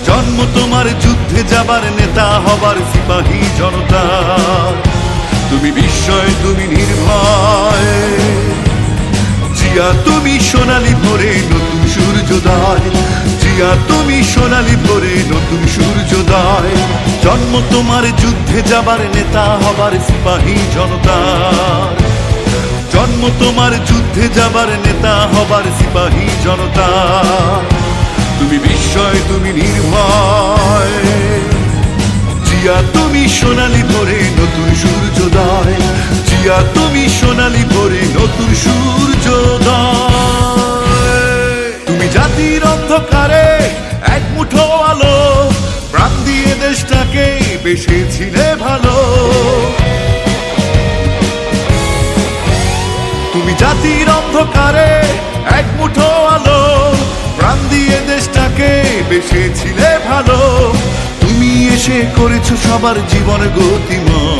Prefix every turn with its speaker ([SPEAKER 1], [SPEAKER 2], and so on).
[SPEAKER 1] জন্ম তোমার যুদ্ধে যাবার নেতা হবার সিপাহী জনতা। তুমি বিস্ময়, তুমি নির্ভয়, জিয়া তুমি সোনালী ভোরে নতুন সূর্যোদয়। জিয়া তুমি সোনালী ভোরে নতুন সূর্যোদয়। জন্ম তোমার যুদ্ধে যাবার নেতা হবার সিপাহী জনতা। জন্ম তোমার যুদ্ধে যাবার নেতা হবার সিপাহী জনতা। তুমি বিস্ময়, তুমি নির্ভয়, জিয়া তুমি সোনালী ভোরে নতুন সূর্যোদয়। জিয়া তুমি সোনালী ভোরে নতুন সূর্যোদয়। তুমি জাতির অন্ধকারে এক মুঠো আলো, প্রাণ দিয়ে দেশটাকে বেসেছিলে ভালো। তুমি জাতির অন্ধকারে এক মুঠো আলো, প্রাণ দিয়ে দেশটাকে বেসেছিলে ভালো। তুমি এসে করেছো সবার জীবন গতিময়।